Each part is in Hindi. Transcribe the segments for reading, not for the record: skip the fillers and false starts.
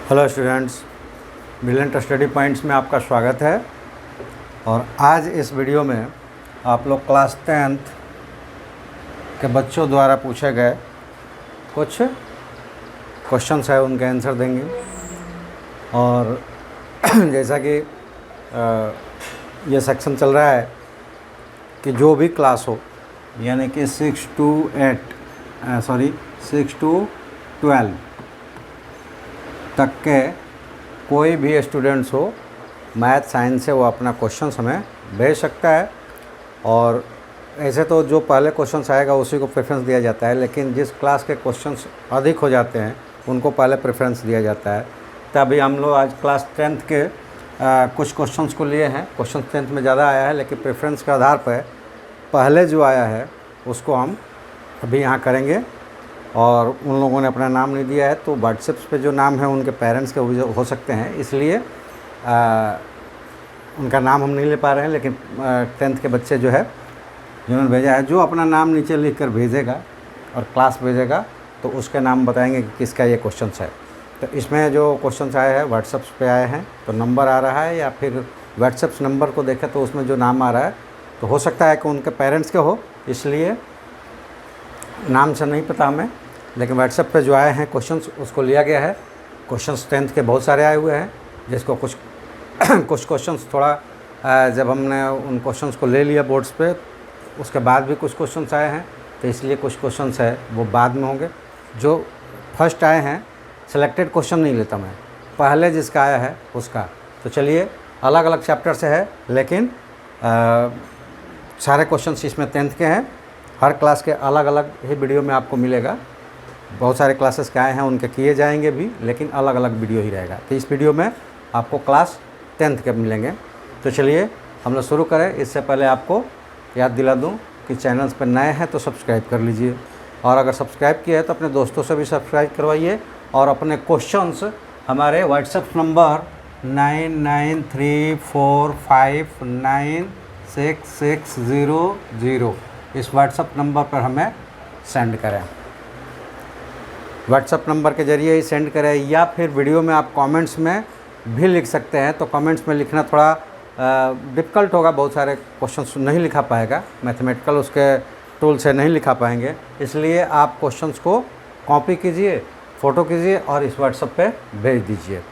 Hello students, brilliant study points में आपका स्वागत है। और आज इस वीडियो में आप लोग क्लास 10th के बच्चों द्वारा पूछे गए कुछ क्वेश्चंस है, उनके आंसर देंगे। और जैसा कि ये सेक्शन चल रहा है कि जो भी क्लास हो, यानी कि 6 to 12 तक के कोई भी स्टूडेंट्स हो, मैथ साइंस से वो अपना क्वेश्चंस हमें भेज सकता है। और ऐसे तो जो पहले क्वेश्चंस आएगा उसी को प्रेफरेंस दिया जाता है, लेकिन जिस क्लास के क्वेश्चंस अधिक हो जाते हैं उनको पहले प्रेफरेंस दिया जाता है। तभी हम लोग आज क्लास 10th के कुछ क्वेश्चंस को लिए हैं। क्वेश्चन 10th में ज़्यादा आया है, लेकिन प्रेफरेंस के आधार पर पहले जो आया है उसको हम अभी यहाँ करेंगे। और उन लोगों ने अपना नाम नहीं दिया है, तो व्हाट्सएप पे जो नाम है उनके पेरेंट्स के हो सकते हैं, इसलिए उनका नाम हम नहीं ले पा रहे हैं। लेकिन 10th के बच्चे जो है जिन्होंने भेजा है, जो अपना नाम नीचे लिख कर भेजेगा और क्लास भेजेगा तो उसके नाम बताएंगे कि किसका ये क्वेश्चन है। तो इसमें जो क्वेश्चन आए हैं व्हाट्सएप पे आए हैं, तो नंबर आ रहा है या फिर व्हाट्सएप नंबर को देखें तो उसमें जो नाम आ रहा है तो हो सकता है कि उनके पेरेंट्स के हो, इसलिए नाम से नहीं पता हमें। लेकिन व्हाट्सएप पे जो आए हैं क्वेश्चंस उसको लिया गया है। क्वेश्चंस 10th के बहुत सारे आए हुए हैं, जिसको कुछ क्वेश्चंस थोड़ा जब हमने उन क्वेश्चंस को ले लिया बोर्ड्स पे, उसके बाद भी कुछ क्वेश्चंस आए हैं, तो इसलिए कुछ क्वेश्चंस है वो बाद में होंगे। जो फर्स्ट आए हैं सेलेक्टेड क्वेश्चन नहीं लेता मैं, पहले जिसका आया है उसका। तो चलिए, अलग अलग चैप्टर से है, लेकिन सारे क्वेश्चंस इसमें 10th के हैं। हर क्लास के अलग अलग ही वीडियो में आपको मिलेगा। बहुत सारे क्लासेस के आए हैं, उनके किए जाएंगे भी, लेकिन अलग अलग वीडियो ही रहेगा। तो इस वीडियो में आपको क्लास 10th के मिलेंगे। तो चलिए हम लोग शुरू करें। इससे पहले आपको याद दिला दूं कि चैनल्स पर नए हैं तो सब्सक्राइब कर लीजिए, और अगर सब्सक्राइब किया है तो अपने दोस्तों से भी सब्सक्राइब करवाइए। और अपने क्वेश्चंस हमारे व्हाट्सएप नंबर 9934596600 इस व्हाट्सएप नंबर पर हमें सेंड करें। व्हाट्सएप नंबर के ज़रिए ही सेंड करें, या फिर वीडियो में आप कमेंट्स में भी लिख सकते हैं। तो कमेंट्स में लिखना थोड़ा डिफ़िकल्ट होगा, बहुत सारे क्वेश्चंस नहीं लिखा पाएगा, मैथमेटिकल उसके टूल से नहीं लिखा पाएंगे। इसलिए आप क्वेश्चंस को कॉपी कीजिए, फ़ोटो कीजिए और इस व्हाट्सएप पे भेज दीजिए।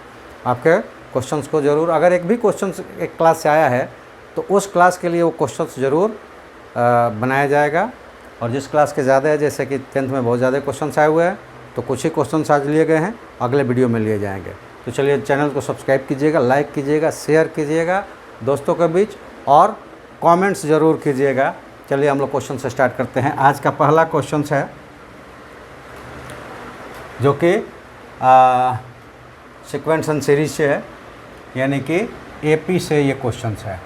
आपके क्वेश्चंस को ज़रूर, अगर एक भी क्वेश्चन एक क्लास से आया है तो उस क्लास के लिए वो क्वेश्चंस ज़रूर बनाया जाएगा। और जिस क्लास के ज़्यादा है, जैसे कि 10th में बहुत ज़्यादा क्वेश्चंस आए हुए हैं, तो कुछ ही क्वेश्चंस आज लिए गए हैं, अगले वीडियो में लिए जाएंगे। तो चलिए, चैनल को सब्सक्राइब कीजिएगा, लाइक कीजिएगा, शेयर कीजिएगा दोस्तों के बीच, और कमेंट्स ज़रूर कीजिएगा। चलिए हम लोग क्वेश्चन से स्टार्ट करते हैं। आज का पहला क्वेश्चन है जो कि सीक्वेंस एंड सीरीज से है, यानी कि AP से ये क्वेश्चन है।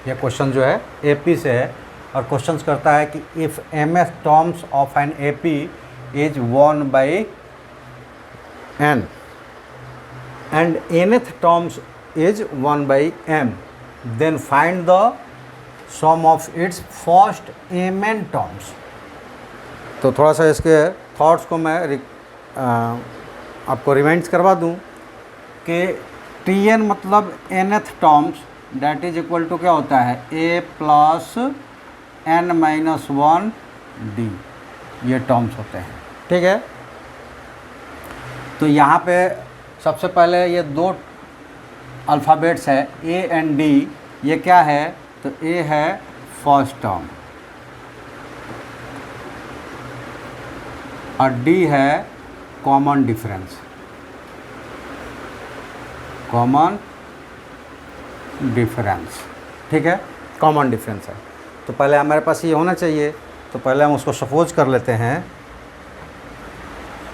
ये क्वेश्चन जो है AP से है, और क्वेश्चन करता है कि if mth terms of an AP is 1 by n and nth terms is 1 by m, then find the sum of its first mn terms। तो थोड़ा सा इसके थॉट्स को मैं आपको रिमाइंड करवा दूं कि Tn मतलब nth terms, that is equal to क्या होता है, a प्लस n-1d, ये टर्म्स होते हैं। ठीक है, तो यहाँ पे सबसे पहले ये दो अल्फ़ाबेट्स है A एंड D। ये क्या है, तो A है फर्स्ट टर्म और D है कॉमन डिफरेंस, कॉमन डिफरेंस। ठीक है, कॉमन डिफरेंस है। तो पहले हमारे पास ये होना चाहिए, तो पहले हम उसको सपोज कर लेते हैं।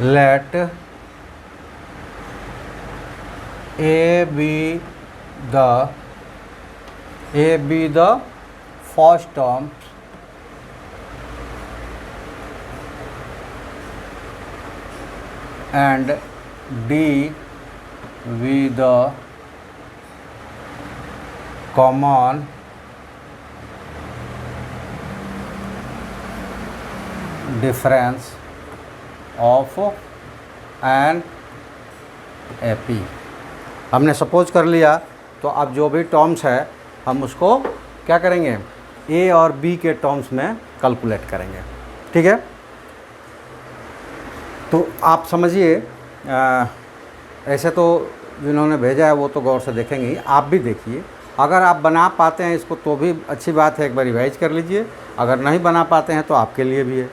Let A be the first term and D be the common difference of an AP। हमने सपोज कर लिया, तो अब जो भी टर्म्स है हम उसको क्या करेंगे, ए और बी के टर्म्स में कैलकुलेट करेंगे। ठीक है, तो आप समझिए, ऐसे तो जिन्होंने भेजा है वो तो गौर से देखेंगे ही, आप भी देखिए। अगर आप बना पाते हैं इसको तो भी अच्छी बात है, एक बार रिवाइज कर लीजिए। अगर नहीं बना पाते हैं तो आपके लिए भी है,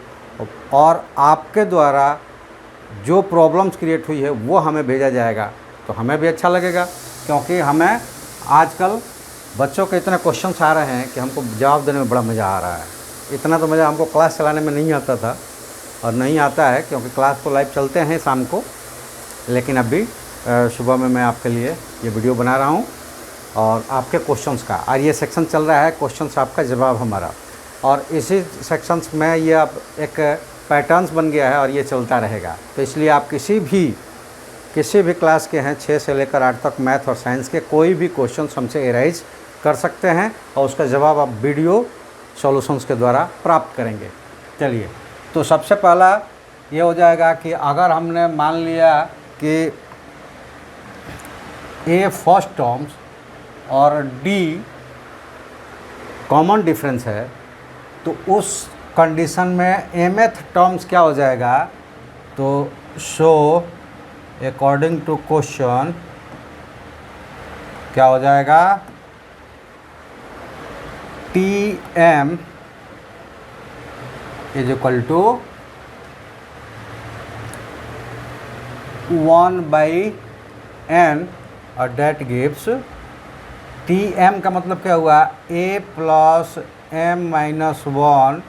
और आपके द्वारा जो प्रॉब्लम्स क्रिएट हुई है वो हमें भेजा जाएगा तो हमें भी अच्छा लगेगा, क्योंकि हमें आजकल बच्चों के इतने क्वेश्चंस आ रहे हैं कि हमको जवाब देने में बड़ा मज़ा आ रहा है। इतना तो मज़ा हमको क्लास चलाने में नहीं आता था और नहीं आता है, क्योंकि क्लास तो लाइव चलते हैं शाम को, लेकिन अभी सुबह में मैं आपके लिए ये वीडियो बना रहा हूँ और आपके क्वेश्चंस का, और ये सेक्शन चल रहा है क्वेश्चंस आपका जवाब हमारा, और इसी सेक्शंस में ये अब एक पैटर्न्स बन गया है और ये चलता रहेगा। तो इसलिए आप किसी भी क्लास के हैं, 6 से लेकर 8 तक, मैथ और साइंस के कोई भी क्वेश्चंस हमसे एराइज कर सकते हैं और उसका जवाब आप वीडियो सॉल्यूशंस के द्वारा प्राप्त करेंगे। चलिए, तो सबसे पहला ये हो जाएगा कि अगर हमने मान लिया कि ए फर्स्ट टर्म्स और डी कॉमन डिफरेंस है, तो उस कंडीशन में mth टर्म्स क्या हो जाएगा, तो शो अकॉर्डिंग टू क्वेश्चन क्या हो जाएगा, Tm is equal to 1/n और डेट गिव्स Tm का मतलब क्या हुआ, a plus m minus 1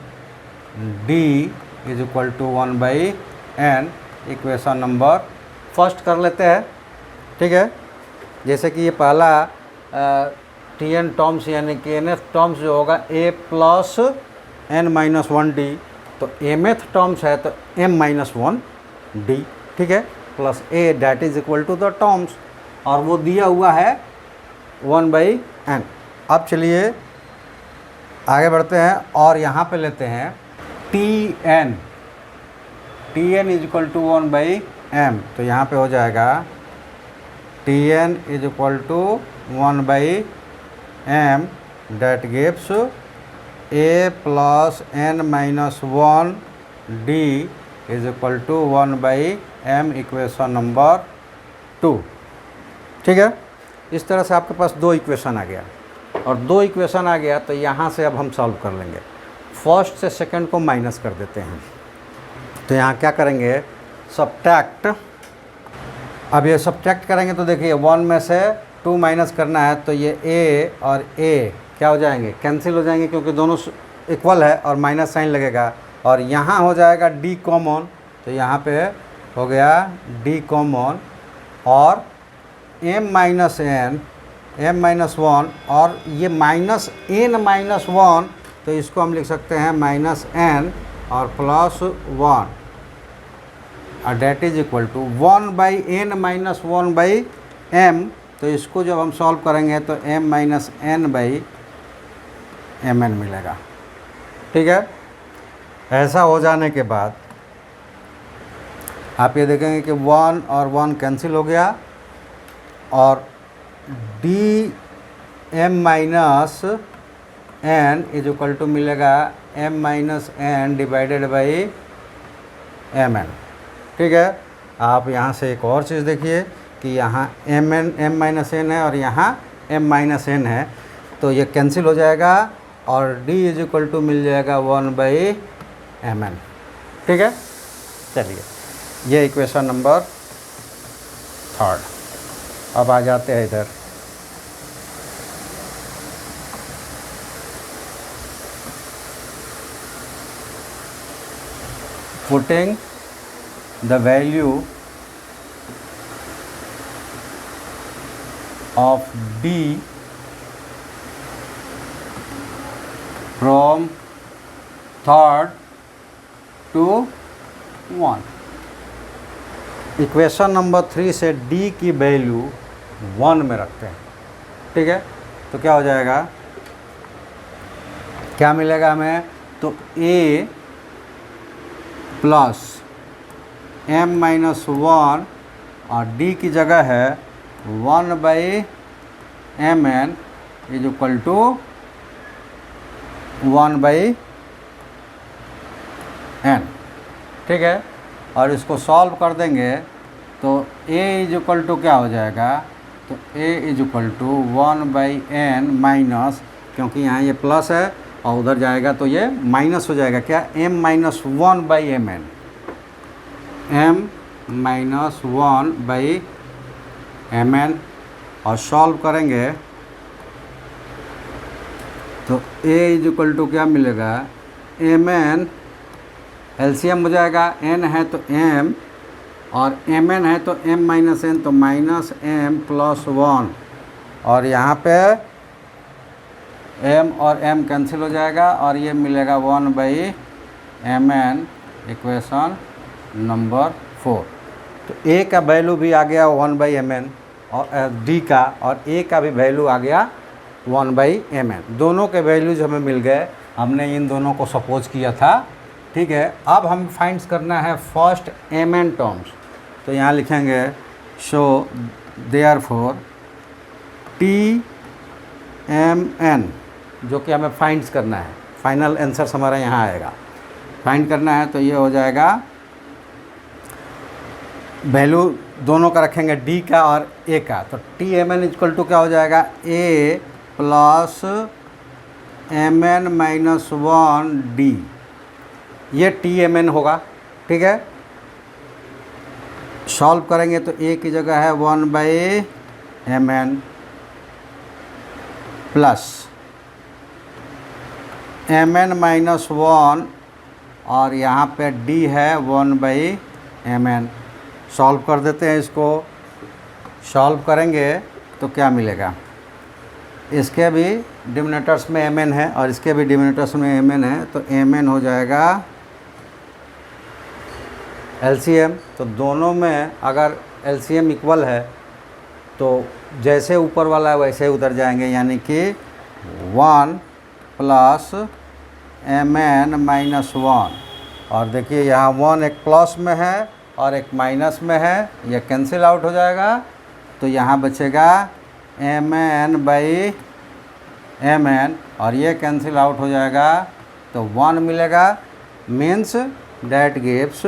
d is equal to 1/n। Equation number first कर लेते हैं। ठीक है, जैसे कि ये पहला Tn टर्म्स यानी कि nth टर्म्स जो होगा a plus n minus 1d, तो mth टर्म्स है तो m माइनस 1d। ठीक है, plus a that is equal to the terms, और वो दिया हुआ है 1/n। अब चलिए आगे बढ़ते हैं और यहाँ पे लेते हैं Tn is equal to 1/m, तो यहाँ पे हो जाएगा Tn is equal to 1/m that gives a plus n minus 1d is equal to 1/m, equation number 2। ठीक है, इस तरह से आपके पास 2 इक्वेशन आ गया, और 2 इक्वेशन आ गया तो यहाँ से अब हम सॉल्व कर लेंगे। फर्स्ट से सेकंड को माइनस कर देते हैं, तो यहाँ क्या करेंगे, सब्ट्रैक्ट। अब ये सब्ट्रैक्ट करेंगे तो देखिए 1 में से 2 माइनस करना है, तो ये a और a क्या हो जाएंगे, कैंसिल हो जाएंगे, क्योंकि दोनों इक्वल है और माइनस साइन लगेगा, और यहाँ हो जाएगा d कॉमन, तो यहाँ पे हो गया d कॉमन, और m माइनस वन, और ये माइनस n माइनस 1, तो इसको हम लिख सकते हैं माइनस n और प्लस 1, और that is equal to 1/n minus 1/m। तो इसको जब हम सॉल्व करेंगे तो m माइनस n/mn मिलेगा। ठीक है, ऐसा हो जाने के बाद आप ये देखेंगे कि 1 और 1 कैंसिल हो गया, और dm minus n is equal to मिलेगा m minus n divided by mn। ठीक है, आप यहाँ से एक और चीज़ देखिए कि यहाँ m माइनस n है और यहाँ m माइनस n है, तो ये कैंसिल हो जाएगा और d इज इक्वल टू मिल जाएगा 1/mn। ठीक है, चलिए ये इक्वेशन नंबर 3। अब आ जाते हैं इधर, putting the value of d from 3rd to 1। Equation number 3 से d की वैल्यू 1 में रखते हैं। ठीक है, तो क्या हो जाएगा, क्या मिलेगा हमें, तो a प्लस m माइनस 1 और d की जगह है 1/mn is equal to 1/n, ठीक है। और इसको सॉल्व कर देंगे तो a इज इक्वल टू क्या हो जाएगा, तो a is equal to 1/n minus, क्योंकि यहाँ ये प्लस है और उधर जाएगा तो ये माइनस हो जाएगा, क्या, m-1/mn, m-1/mn। और सॉल्व करेंगे तो a इज इक्वल टू क्या मिलेगा, mn, एलसीएम हो जाएगा, n है तो m और mn है तो m-n, तो -m+1, और यहाँ पे m और m कैंसिल हो जाएगा और ये मिलेगा 1/mn, इक्वेशन नंबर 4। तो a का वैल्यू भी आ गया 1/mn और d का, और a का भी वैल्यू आ गया 1/mn। दोनों के वैल्यूज हमें मिल गए, हमने इन दोनों को सपोज किया था, ठीक है। अब हम फाइंड्स करना है फर्स्ट mn टर्म्स, तो यहाँ लिखेंगे शो देयरफॉर Tmn, जो कि हमें फाइंड्स करना है, फाइनल आंसर हमारा यहाँ आएगा, फाइंड करना है। तो ये हो जाएगा, वैल्यू दोनों का रखेंगे, d का और a का, तो Tmn इक्वल टू क्या हो जाएगा, a प्लस mn-1d, ये Tmn होगा, ठीक है। सॉल्व करेंगे तो a की जगह है 1/mn प्लस mn-1 और यहाँ पे d है 1/mn। सॉल्व कर देते हैं इसको, सॉल्व करेंगे तो क्या मिलेगा, इसके भी डिनोमिनेटर्स में mn है और इसके भी डिनोमिनेटर्स में mn है, तो mn हो जाएगा LCM। तो दोनों में अगर LCM इक्वल है तो जैसे ऊपर वाला है वैसे उधर जाएंगे, यानी कि 1 प्लस mn-1, और देखिए यहाँ 1 एक प्लस में है और एक माइनस में है, यह कैंसिल आउट हो जाएगा, तो यहाँ बचेगा mn/mn और ये कैंसिल आउट हो जाएगा, तो 1 मिलेगा। Means that gives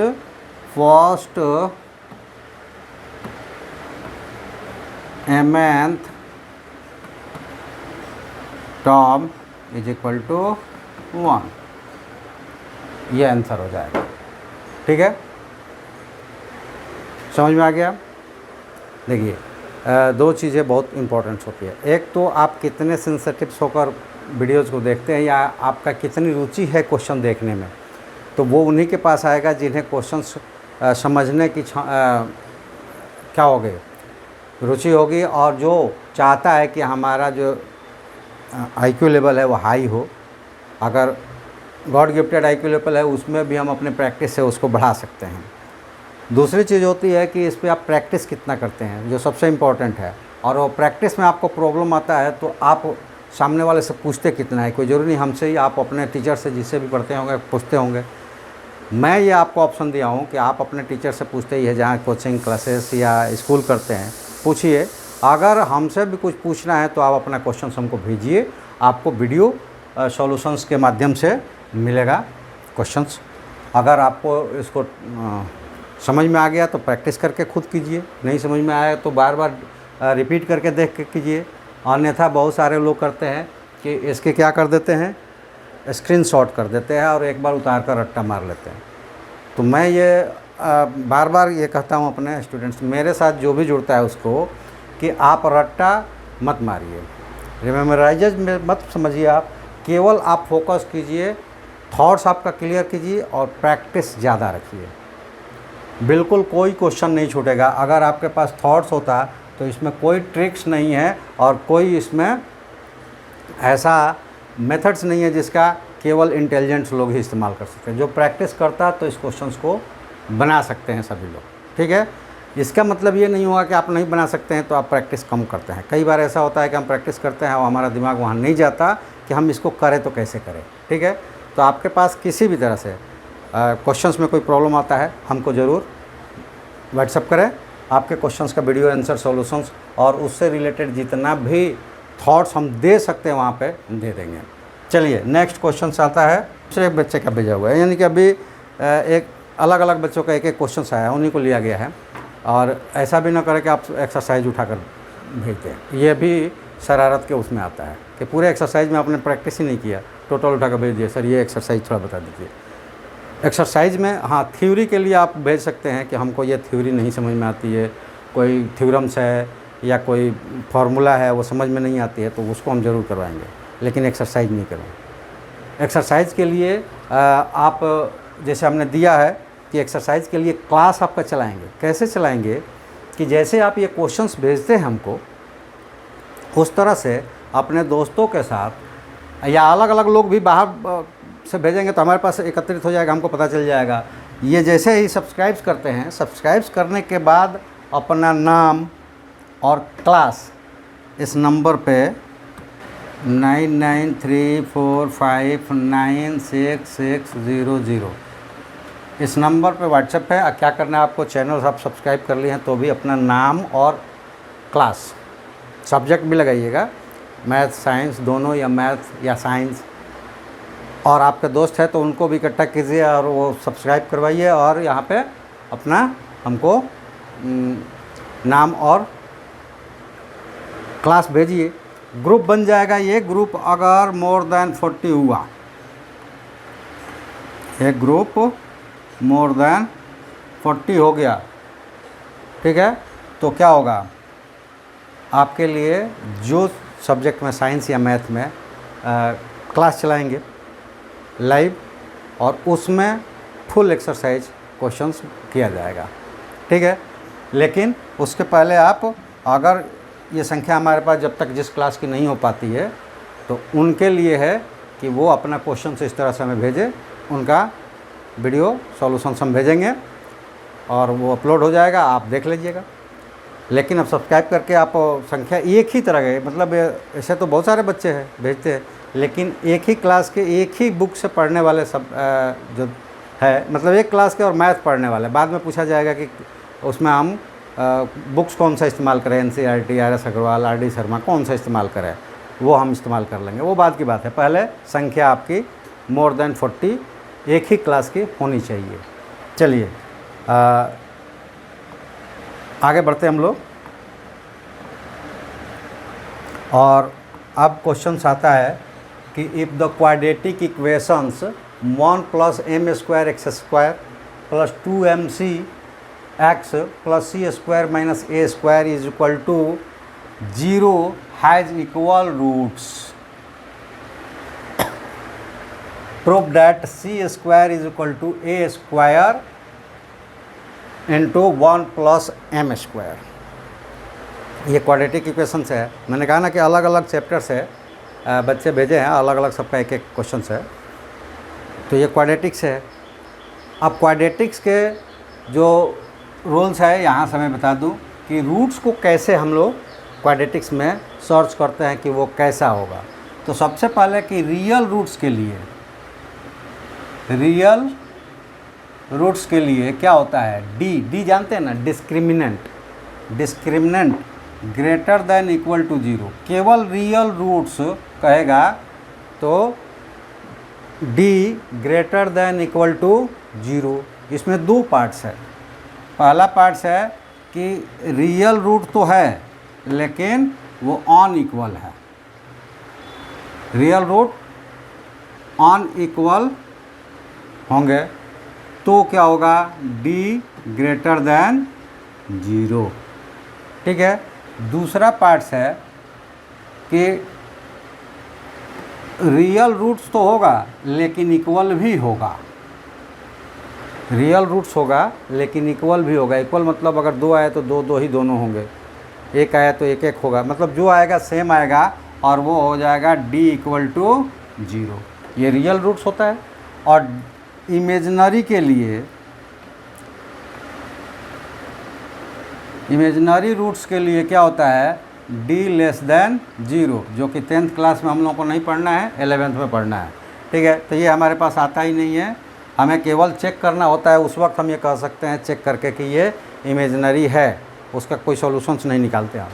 first mnth term is equal to 1, ये आंसर हो जाएगा, ठीक है। समझ में आ गया। देखिए दो चीज़ें बहुत इम्पोर्टेंट होती है, एक तो आप कितने सेंसिटिव होकर वीडियोज़ को देखते हैं या आपका कितनी रुचि है क्वेश्चन देखने में, तो वो उन्हीं के पास आएगा जिन्हें क्वेश्चंस समझने की क्या हो गई, रुचि होगी, और जो चाहता है कि हमारा जो IQ लेवल है वो हाई हो। अगर गॉड गिफ्टेड IQ लेवल है उसमें भी हम अपने प्रैक्टिस से उसको बढ़ा सकते हैं। दूसरी चीज़ होती है कि इस पर आप प्रैक्टिस कितना करते हैं, जो सबसे इम्पॉर्टेंट है, और वो प्रैक्टिस में आपको प्रॉब्लम आता है तो आप सामने वाले से पूछते कितना है। कोई ज़रूरी नहीं हमसे ही, आप अपने टीचर से जिससे भी पढ़ते होंगे पूछते होंगे। मैं ये आपको ऑप्शन दिया हूँ कि आप अपने टीचर से पूछते ही है, जहाँ कोचिंग क्लासेस या स्कूल करते हैं, पूछिए। अगर हमसे भी कुछ पूछना है तो आप अपना क्वेश्चन हमको भेजिए, आपको वीडियो सॉल्यूशंस के माध्यम से मिलेगा क्वेश्चंस। अगर आपको इसको समझ में आ गया तो प्रैक्टिस करके खुद कीजिए, नहीं समझ में आया तो बार बार रिपीट करके देख के कीजिए। अन्यथा बहुत सारे लोग करते हैं कि इसके क्या कर देते हैं, स्क्रीनशॉट कर देते हैं और एक बार उतार कर रट्टा मार लेते हैं। तो मैं ये बार बार ये कहता हूँ अपने स्टूडेंट्स, मेरे साथ जो भी जुड़ता है उसको, कि आप रट्टा मत मारिए, मेमोराइज में मत समझिए, आप केवल आप फोकस कीजिए, थॉट्स आपका क्लियर कीजिए और प्रैक्टिस ज़्यादा रखिए। बिल्कुल कोई क्वेश्चन नहीं छूटेगा। अगर आपके पास थॉट्स होता तो इसमें कोई ट्रिक्स नहीं है और कोई इसमें ऐसा मेथड्स नहीं है जिसका केवल इंटेलिजेंट्स लोग ही इस्तेमाल कर सकते हैं। जो प्रैक्टिस करता तो इस क्वेश्चंस को बना सकते हैं सभी लोग, ठीक है। इसका मतलब ये नहीं हुआ कि आप नहीं बना सकते हैं तो आप प्रैक्टिस कम करते हैं। कई बार ऐसा होता है कि हम प्रैक्टिस करते हैं और हमारा दिमाग वहाँ नहीं जाता कि हम इसको करें तो कैसे करें, ठीक है। तो आपके पास किसी भी तरह से क्वेश्चंस में कोई प्रॉब्लम आता है, हमको ज़रूर व्हाट्सअप करें। आपके क्वेश्चंस का वीडियो आंसर सॉल्यूशंस और उससे रिलेटेड जितना भी थॉट्स हम दे सकते हैं वहाँ पे दे देंगे। चलिए नेक्स्ट क्वेश्चन आता है, दूसरे बच्चे का भेजा हुआ है, यानी कि अभी एक अलग अलग बच्चों का एक एक क्वेश्चन आया है, उन्हीं को लिया गया है। और ऐसा भी ना करें कि आप एक्सरसाइज उठाकर भेजते हैं, ये भी शरारत के उसमें आता है कि पूरे एक्सरसाइज में आपने प्रैक्टिस ही नहीं किया, टोटल उठाकर भेज दिया, सर ये एक्सरसाइज थोड़ा बता दीजिए। एक्सरसाइज में हाँ थ्योरी के लिए आप भेज सकते हैं कि हमको ये थ्योरी नहीं समझ में आती है, कोई थ्योरम्स है या कोई फार्मूला है वो समझ में नहीं आती है, तो उसको हम ज़रूर करवाएंगे, लेकिन एक्सरसाइज नहीं करवाएंगे। एक्सरसाइज के लिए आप जैसे हमने दिया है कि एक्सरसाइज के लिए क्लास आपका चलाएंगे। कैसे चलाएंगे कि जैसे आप ये क्वेश्चंस भेजते हैं हमको, उस तरह से अपने दोस्तों के साथ या अलग अलग लोग भी बाहर से भेजेंगे तो हमारे पास एकत्रित हो जाएगा, हमको पता चल जाएगा। ये जैसे ही सब्सक्राइब करते हैं, सब्सक्राइब करने के बाद अपना नाम और क्लास इस नंबर पे 9934596600 इस नंबर पे व्हाट्सएप है। क्या करना है आपको, चैनल आप सब्सक्राइब कर लिए हैं तो भी अपना नाम और क्लास, सब्जेक्ट भी लगाइएगा, मैथ साइंस दोनों या मैथ या साइंस, और आपके दोस्त है तो उनको भी इकट्ठा कीजिए और वो सब्सक्राइब करवाइए और यहाँ पे अपना हमको नाम और क्लास भेजिए। ग्रुप बन जाएगा। ये ग्रुप अगर मोर देन 40 हुआ, एक ग्रुप मोर देन 40 हो गया, ठीक है, तो क्या होगा, आपके लिए जो सब्जेक्ट में साइंस या मैथ में क्लास चलाएंगे लाइव, और उसमें फुल एक्सरसाइज क्वेश्चंस किया जाएगा, ठीक है। लेकिन उसके पहले आप, अगर ये संख्या हमारे पास जब तक जिस क्लास की नहीं हो पाती है, तो उनके लिए है कि वो अपना क्वेश्चन इस तरह से हमें भेजें, उनका वीडियो सॉल्यूशंस हम भेजेंगे और वो अपलोड हो जाएगा, आप देख लीजिएगा। लेकिन अब सब्सक्राइब करके आप संख्या एक ही तरह के, मतलब ऐसे तो बहुत सारे बच्चे हैं भेजते हैं, लेकिन एक ही क्लास के एक ही बुक से पढ़ने वाले सब जो है, मतलब एक क्लास के और मैथ पढ़ने वाले, बाद में पूछा जाएगा कि उसमें हम बुक्स कौन सा इस्तेमाल करें, NCERT, RS Agarwal, RD Sharma, कौन सा इस्तेमाल करें, वो हम इस्तेमाल कर लेंगे, वो बात की बात है। पहले संख्या आपकी मोर देन 40 एक ही क्लास की होनी चाहिए। चलिए आगे बढ़ते हम लोग, और अब क्वेश्चन आता है कि if the quadratic equations 1 + m² x² + 2mc x + c² - a² is equal to 0 has equal roots. Prove that c² is equal to a² into 1 + m²। ये क्वाड्रेटिक इक्वेशंस है। मैंने कहा ना कि अलग अलग चैप्टर से बच्चे भेजे हैं, अलग अलग सबका एक एक क्वेश्चन है, तो ये क्वाड्रेटिक्स है। अब क्वाड्रेटिक्स के जो रूल्स है यहाँ से मैं बता दूँ कि रूट्स को कैसे हम लोग क्वाड्रेटिक्स में सर्च करते हैं कि वो कैसा होगा। तो सबसे पहले कि रियल रूट्स के लिए क्या होता है, डी जानते हैं ना, discriminant greater than equal to 0। केवल रियल रूट्स कहेगा तो D greater than equal to 0। इसमें दो पार्ट्स है। पहला पार्ट्स है कि रियल रूट तो है लेकिन वो अनइक्वल है। रियल रूट अनइक्वल होंगे तो क्या होगा, डी ग्रेटर देन 0, ठीक है। दूसरा पार्ट्स है कि रियल रूट्स तो होगा लेकिन इक्वल भी होगा। रियल रूट्स होगा लेकिन इक्वल भी होगा। इक्वल मतलब अगर 2 आए तो 2 ही दोनों होंगे, 1 आया तो 1 होगा, मतलब जो आएगा सेम आएगा और वो हो जाएगा डी इक्वल टू 0। ये रियल रूट्स होता है। और इमेजिनरी के लिए, इमेजिनरी रूट्स के लिए क्या होता है, डी लेस देन 0, जो कि 10th क्लास में हम लोगों को नहीं पढ़ना है, 11th में पढ़ना है, ठीक है। तो ये हमारे पास आता ही नहीं है, हमें केवल चेक करना होता है। उस वक्त हम ये कह सकते हैं चेक करके कि ये इमेजिनरी है, उसका कोई सॉल्यूशंस नहीं निकालते हम।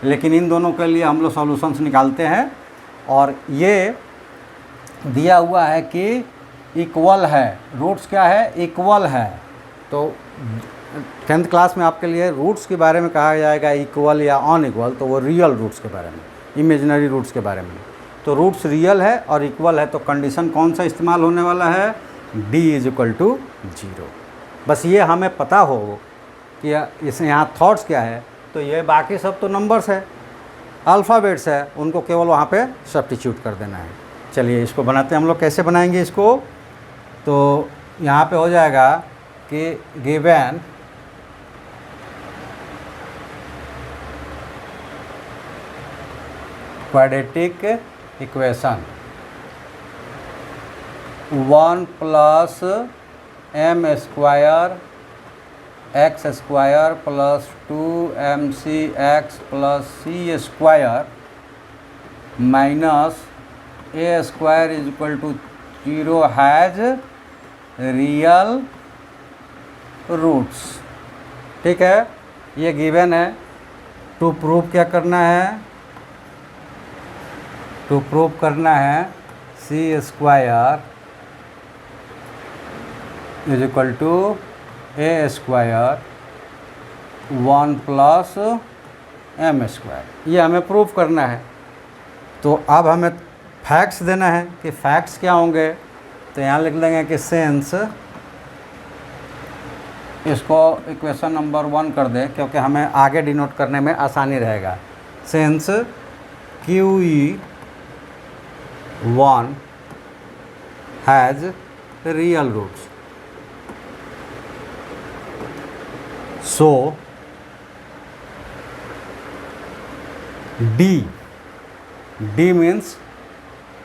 लेकिन इन दोनों के लिए हम लोग सॉल्यूशंस निकालते हैं। और ये दिया हुआ है कि इक्वल है, रूट्स क्या है, इक्वल है। तो 10th क्लास में आपके लिए रूट्स के बारे में कहा जाएगा इक्वल या अनइक्वल, तो वो रियल रूट्स के बारे में, इमेजिनरी रूट्स के बारे में। तो रूट्स रियल है और इक्वल है, तो कंडीशन कौन सा इस्तेमाल होने वाला है, d = 0। बस ये हमें पता हो कि इस यहाँ थॉट्स क्या है, तो ये बाकी सब तो नंबर्स है, अल्फ़ाबेट्स है, उनको केवल वहाँ पे सब्स्टिट्यूट कर देना है। चलिए इसको बनाते हैं हम लोग। कैसे बनाएंगे इसको, तो यहाँ पे हो जाएगा कि given quadratic equation 1 + m² x² + 2mcx + c² minus a² = 0 has real roots. ठीक है, ये गिवन है। टू प्रूव क्या करना है, टू प्रूव करना है c² = a² a² 1 + m², ये हमें प्रूव करना है। तो अब हमें फैक्ट्स देना है कि फैक्ट्स क्या होंगे, तो यहाँ लिख लेंगे कि सेंस, इसको इक्वेशन नंबर 1 कर दें क्योंकि हमें आगे डिनोट करने में आसानी रहेगा। Since QE1 has real roots, so D means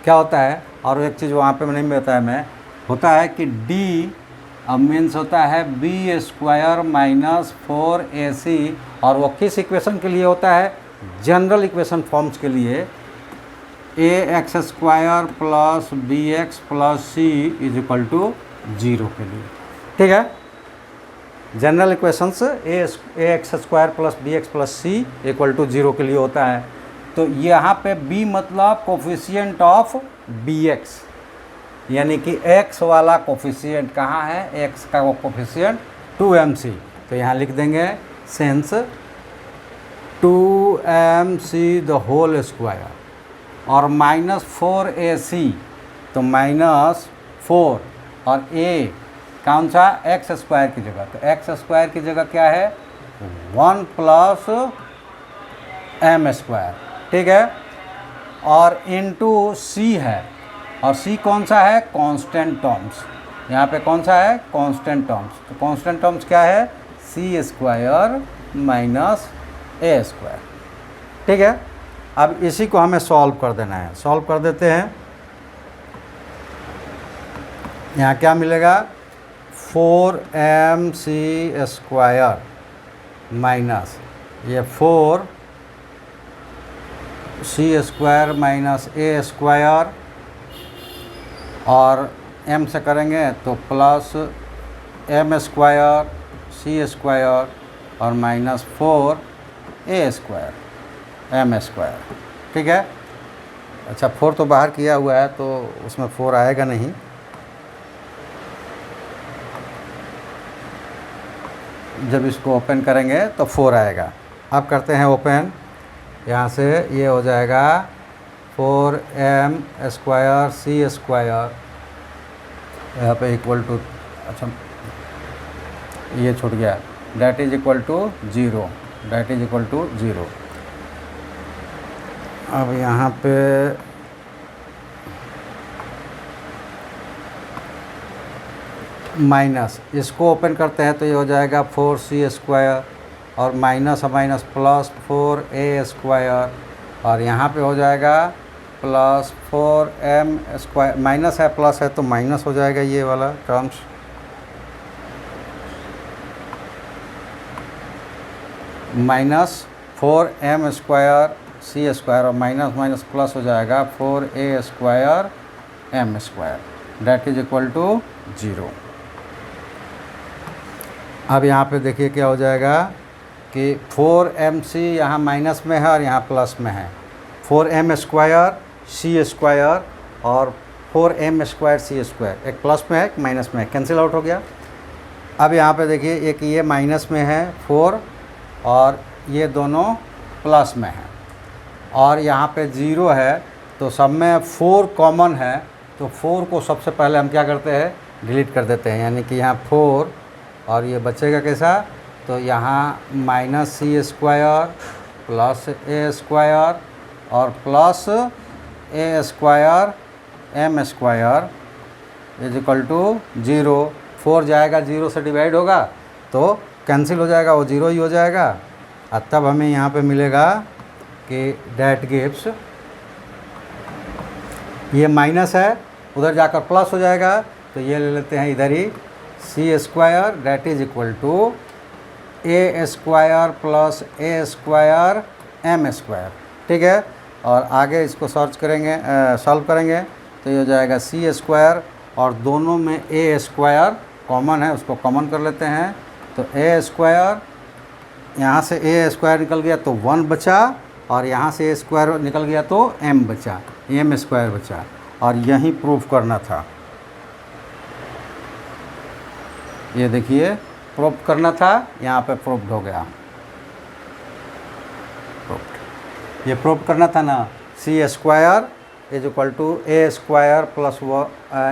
क्या होता है, और एक चीज़ वहाँ पे नहीं बताया मैं, होता है कि डी अब मीन्स होता है b² - 4ac, और वो किस इक्वेशन के लिए होता है, जनरल इक्वेशन फॉर्म्स के लिए, ax² + bx + c = 0 के लिए। ठीक है, general equations ax² + bx + c = 0 के लिए होता है। तो यहाँ पे b मतलब कोफिशिएंट ऑफ bx, यानी कि x वाला कोफिशिएंट कहाँ है, x का वो कोफिशिएंट 2mc। तो यहाँ लिख देंगे सेंस 2mc² और -4ac, तो -4 और a कौन सा, x² की जगह, तो x² की जगह क्या है 1 + m²। ठीक है, और इनटू c है, और c कौन सा है, कांस्टेंट टर्म्स। यहाँ पे कौन सा है, कांस्टेंट टर्म्स। तो कांस्टेंट टर्म्स क्या है, c² - a²। ठीक है, अब इसी को हमें सॉल्व कर देना है। सॉल्व कर देते हैं। यहाँ क्या मिलेगा, 4mc² माइनस ये 4c² - a², और m से करेंगे तो प्लस m² c² और -4a² m²। ठीक है, अच्छा 4 तो बाहर किया हुआ है तो उसमें 4 आएगा नहीं, जब इसको ओपन करेंगे तो 4 आएगा। अब करते हैं ओपन, यहाँ से ये हो जाएगा 4m² c², यहाँ पे इक्वल टू, अच्छा ये छूट गया, that is equal to 0, that is equal to 0। अब यहाँ पे माइनस, इसको ओपन करते हैं तो ये हो जाएगा 4c² और माइनस प्लस 4a², और यहाँ पे हो जाएगा प्लस 4m², माइनस है प्लस है तो माइनस हो जाएगा ये वाला टर्म्स। माइनस 4m² c² और माइनस प्लस हो जाएगा 4a² m², date is equal to 0। अब यहाँ पे देखिए क्या हो जाएगा, कि 4mc यहाँ माइनस में है और यहाँ प्लस में है, 4m स्क्वायर c स्क्वायर और 4m स्क्वायर c स्क्वायर, एक प्लस में है एक माइनस में है, कैंसिल आउट हो गया। अब यहाँ पे देखिए एक ये माइनस में है 4 और ये दोनों प्लस में है और यहाँ पे 0 है, तो सब में 4 कॉमन है, तो 4 को सबसे पहले हम क्या करते हैं, डिलीट कर देते हैं, यानी कि यहाँ 4 और ये बचेगा कैसा, तो यहाँ minus c square plus a square और plus a square m square is equal to 0। 4 जाएगा 0 से डिवाइड होगा तो कैंसिल हो जाएगा, वो 0 ही हो जाएगा। और तब हमें यहाँ पे मिलेगा कि डैट गिव्स, ये माइनस है उधर जाकर प्लस हो जाएगा, तो ये ले लेते हैं इधर ही c square that is equal to a square plus a square m square, ठीक है। और आगे इसको सर्च करेंगे, सॉल्व करेंगे तो ये हो जाएगा c स्क्वायर और दोनों में a स्क्वायर कॉमन है, उसको कॉमन कर लेते हैं, तो a स्क्वायर यहाँ से a स्क्वायर निकल गया तो 1 बचा और यहाँ से a स्क्वायर निकल गया तो m बचा, m स्क्वायर बचा और यही प्रूफ करना था। ये देखिए प्रूफ करना था, यहाँ पे प्रूफ हो गया, ये प्रूफ करना था ना, c square is equal to a square plus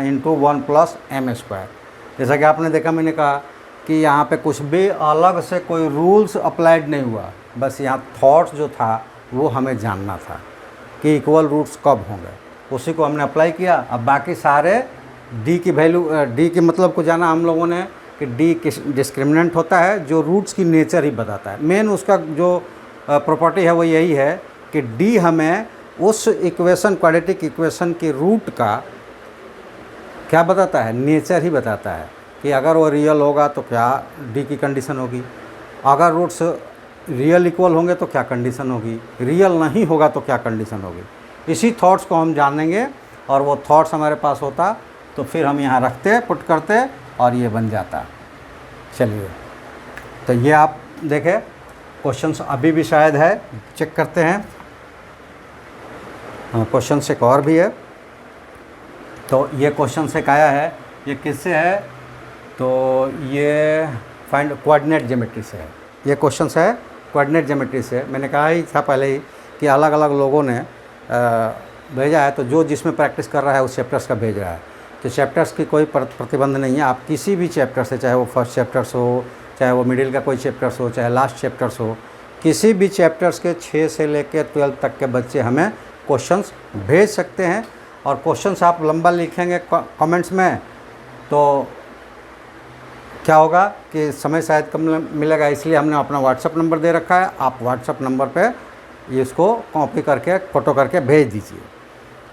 into 1 plus m square. जैसा कि आपने देखा, मैंने कहा कि यहाँ पे कुछ भी अलग से कोई रूल्स अप्लाइड नहीं हुआ, बस यहाँ थॉट्स जो था वो हमें जानना था कि इक्वल रूट्स कब होंगे, उसी को हमने अप्लाई किया। अब बाकी सारे d की वैल्यू, d के मतलब को जाना हम लोगों ने कि d किस डिस्क्रिमिनेंट होता है, जो रूट्स की नेचर ही बताता है। मेन उसका जो प्रॉपर्टी है वो यही है कि d हमें उस इक्वेशन, क्वाड्रेटिक इक्वेशन की रूट का क्या बताता है, नेचर ही बताता है कि अगर वो रियल होगा तो क्या d की कंडीशन होगी, अगर रूट्स रियल इक्वल होंगे तो क्या कंडीशन होगी, रियल नहीं होगा तो क्या कंडीशन होगी। इसी थॉट्स को हम जानेंगे और वो थॉट्स हमारे पास होता तो फिर हम यहाँ रखते, पुट करते और ये बन जाता। चलिए, तो ये आप देखें, क्वेश्चंस अभी भी शायद है, चेक करते हैं। क्वेश्चन एक और भी है, तो ये क्वेश्चन एक आया है, ये किससे है, तो ये फाइंड कोऑर्डिनेट ज्योमेट्री से है। ये क्वेश्चन है कोऑर्डिनेट ज्योमेट्री से। मैंने कहा ही था पहले ही कि अलग अलग लोगों ने भेजा है, तो जो जिसमें प्रैक्टिस कर रहा है उस चैप्टर्स का भेज रहा है। तो चैप्टर्स की कोई प्रतिबंध नहीं है, आप किसी भी चैप्टर से, चाहे वो फर्स्ट चैप्टर्स हो, चाहे वो मिडिल का कोई चैप्टर्स हो, चाहे लास्ट चैप्टर्स हो, किसी भी चैप्टर्स के 6 से लेकर 12 तक के बच्चे हमें क्वेश्चंस भेज सकते हैं। और क्वेश्चंस आप लंबा लिखेंगे कमेंट्स में तो क्या होगा कि समय शायद कम मिलेगा, इसलिए हमने अपना व्हाट्सअप नंबर दे रखा है। आप व्हाट्सअप नंबर पे इसको कॉपी करके, फ़ोटो करके भेज दीजिए।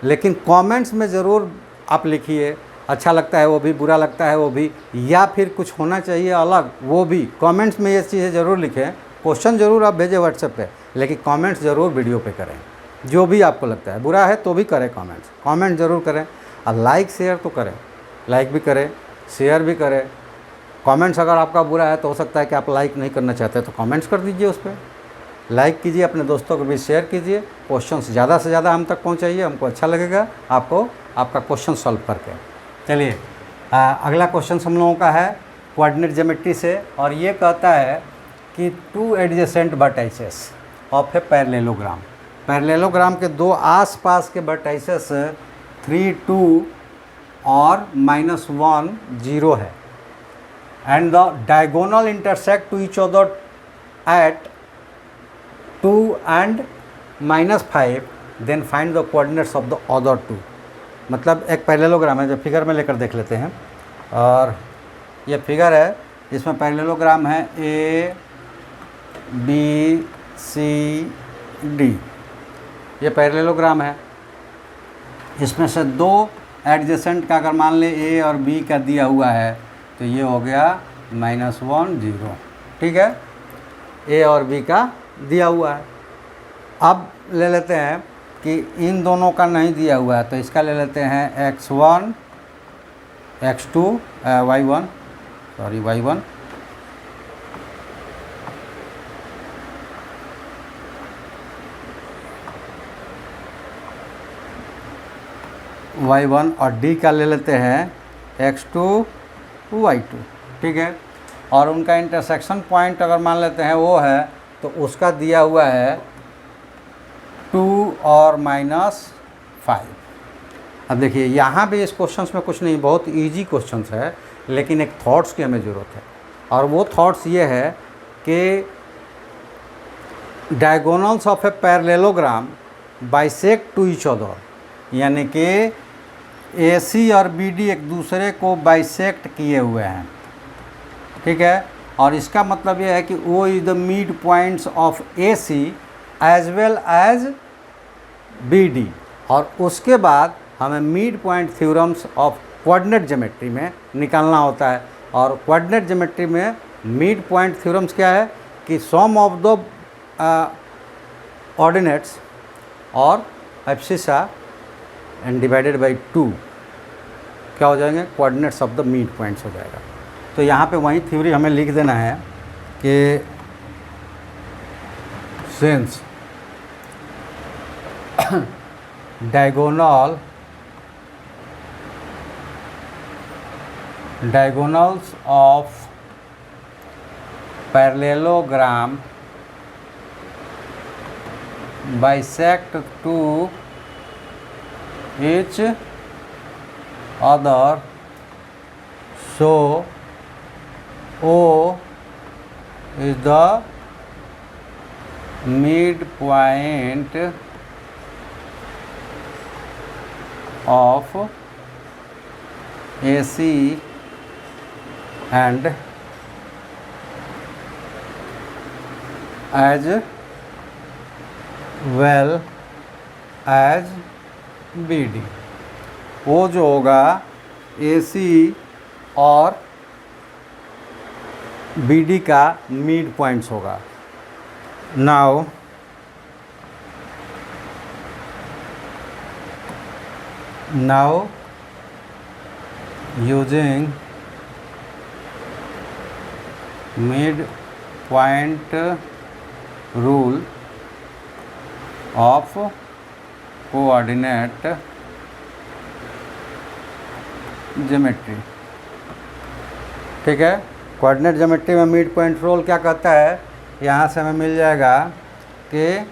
लेकिन कमेंट्स में ज़रूर आप लिखिए, अच्छा लगता है वो भी, बुरा लगता है वो भी, या फिर कुछ होना चाहिए अलग वो भी। कमेंट्स में ये चीज़ें ज़रूर लिखें। क्वेश्चन ज़रूर आप भेजें व्हाट्सएप पे, लेकिन कमेंट्स ज़रूर वीडियो पे करें। जो भी आपको लगता है बुरा है तो भी करें, कमेंट ज़रूर करें। और लाइक शेयर तो करें, लाइक भी करें, शेयर भी करें। कमेंट्स अगर आपका बुरा है तो हो सकता है कि आप लाइक नहीं करना चाहते, तो कमेंट्स कर दीजिए, उस पर लाइक कीजिए, अपने दोस्तों को भी शेयर कीजिए। क्वेश्चंस ज़्यादा से ज़्यादा हम तक पहुंचाइए, हमको अच्छा लगेगा आपको आपका क्वेश्चन सॉल्व करके। चलिए, अगला क्वेश्चन हम लोगों का है कोऑर्डिनेट ज्योमेट्री से, और ये कहता है कि 2 adjacent vertices of a parallelogram. Parallelogram के 2 आसपास के वर्टाइसेस 3, 2 और -1, 0 है, and the diagonal intersect to each other at 2 and -5, then find the coordinates of the other 2। मतलब एक पैरेललोग्राम है, जो फिगर में लेकर देख लेते हैं। और ये फिगर है, इसमें पैरेललोग्राम है A B C D, ये पैरेललोग्राम है। इसमें से 2 एडजेसेंट का अगर मान ले A और B का दिया हुआ है तो ये हो गया -1, 0, ठीक है, A और B का दिया हुआ है। अब ले लेते हैं कि इन दोनों का नहीं दिया हुआ है, तो इसका ले लेते हैं x1 x2 y1 y1 y1 और d का ले लेते हैं x2 y2, ठीक है। और उनका इंटरसेक्शन पॉइंट अगर मान लेते हैं वो है, तो उसका दिया हुआ है 2 और -5। अब देखिए यहाँ भी इस क्वेश्चंस में कुछ नहीं, बहुत इजी क्वेश्चंस है, लेकिन एक थॉट्स की हमें ज़रूरत है। और वो थॉट्स ये है कि diagonals of a parallelogram bisect to each other, यानी कि AC और BD एक दूसरे को बाइसेक्ट किए हुए हैं, ठीक है। और इसका मतलब यह है कि वो is the mid points of AC as well as BD। और उसके बाद हमें mid point theorems of coordinate geometry में निकालना होता है। और कोऑर्डिनेट ज्योमेट्री में मिड पॉइंट थ्योरम्स क्या है कि सम ऑफ द ऑर्डिनेट्स और एब्सिसा एंड डिवाइडेड बाई 2 क्या हो जाएंगे, coordinates of the mid points हो जाएगा। तो यहाँ पे वही थ्योरी हमें लिख देना है कि since diagonals of parallelogram bisect to each other, so O is the midpoint of AC and as well as BD। वो जो होगा AC और BD का मिड पॉइंट्स होगा। Now using mid point rule of coordinate geometry, ठीक है। कोऑर्डिनेट ज्योमेट्री में मिड पॉइंट रूल क्या कहता है, यहाँ से हमें मिल जाएगा कि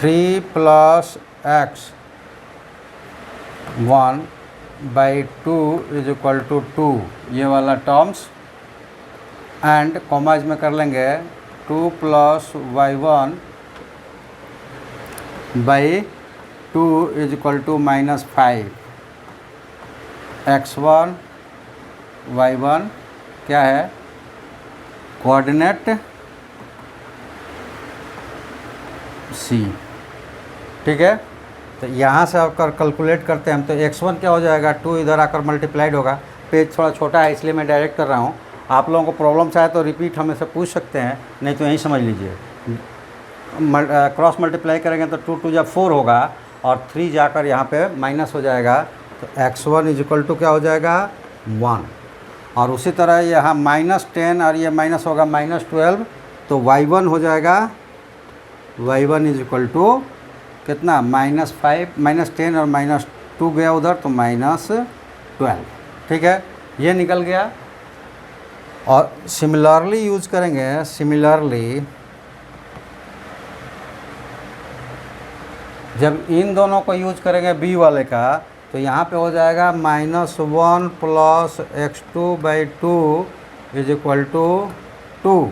3 + x 1/2 = 2, ये वाला टर्म्स, एंड कॉमाज में कर लेंगे 2 + y1/2 = -5, x1 y1 क्या है, कोऑर्डिनेट C, ठीक है। तो यहाँ से आकर कैलकुलेट करते हैं हम, तो x1 क्या हो जाएगा, 2 इधर आकर मल्टीप्लाइड होगा। पेज थोड़ा छोटा है इसलिए मैं डायरेक्ट कर रहा हूँ, आप लोगों को प्रॉब्लम्स आए तो रिपीट हमें से पूछ सकते हैं, नहीं तो यहीं समझ लीजिए। क्रॉस मल्टीप्लाई करेंगे तो 2 × 4 होगा और 3 जाकर यहाँ पे माइनस हो जाएगा, तो x1 = क्या हो जाएगा 1। और उसी तरह यहाँ -10 और ये माइनस होगा -12, तो y1 हो जाएगा, y1 = कितना -5 -10 और -2 गया उधर, तो -12, ठीक है, ये निकल गया। और सिमिलरली यूज करेंगे, सिमिलरली जब इन दोनों को यूज करेंगे b वाले का, तो यहाँ पे हो जाएगा -1 + x2/2 = 2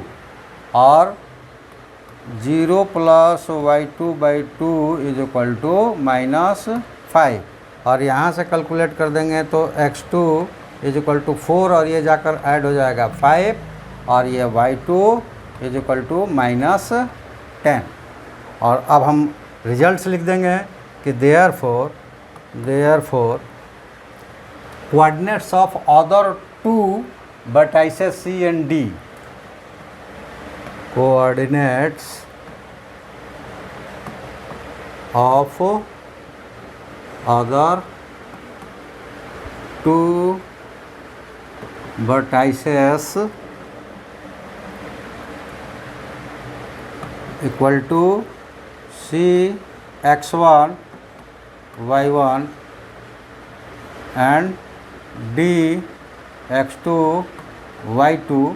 और 0 + y2/2 = -5। और यहाँ से कैलकुलेट कर देंगे तो x2 = 4 और ये जाकर ऐड हो जाएगा 5 और ये y2 = -10। और अब हम रिजल्ट्स लिख देंगे कि therefore coordinates of other 2 vertices C and D, coordinates of other 2 vertices equal to C x1 y1 and d x2 y2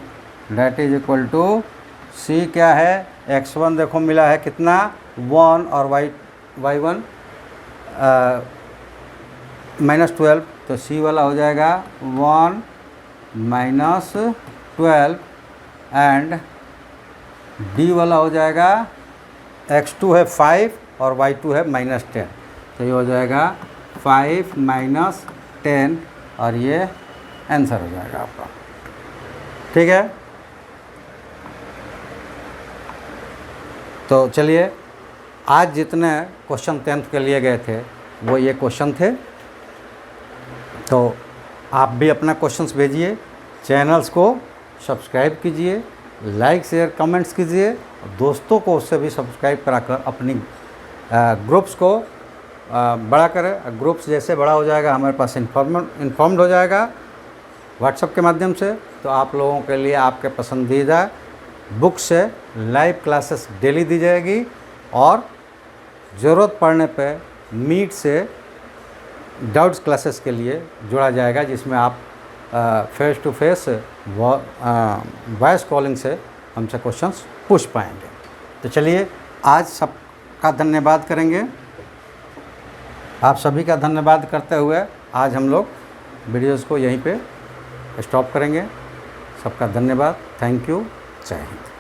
that is equal to c क्या है, x1 देखो मिला है कितना 1 और y1 -12, तो c वाला हो जाएगा 1 -12 एंड d वाला हो जाएगा x2 है 5 और y2 है -10, तो ये हो जाएगा 5 - 10 और ये आंसर हो जाएगा आपका। ठीक है, तो चलिए आज जितने क्वेश्चन 10th के लिए गए थे वो ये क्वेश्चन थे, तो आप भी अपना क्वेश्चंस भेजिए, चैनल्स को सब्सक्राइब कीजिए, लाइक शेयर कमेंट्स कीजिए, दोस्तों को उससे भी सब्सक्राइब कराकर अपनी ग्रुप्स को बड़ा करें। ग्रुप्स जैसे बड़ा हो जाएगा हमारे पास इन्फॉर्म्ड हो जाएगा व्हाट्सएप के माध्यम से, तो आप लोगों के लिए आपके पसंदीदा बुक से लाइव क्लासेस डेली दी जाएगी और ज़रूरत पड़ने पे मीट से डाउट्स क्लासेस के लिए जुड़ा जाएगा, जिसमें आप face to face voice calling से हमसे क्वेश्चंस पूछ पाएंगे। तो चलिए आज सबका धन्यवाद करेंगे, आप सभी का धन्यवाद करते हुए आज हम लोग वीडियोज़ को यहीं पे स्टॉप करेंगे। सबका धन्यवाद, थैंक यू, जय हिंद।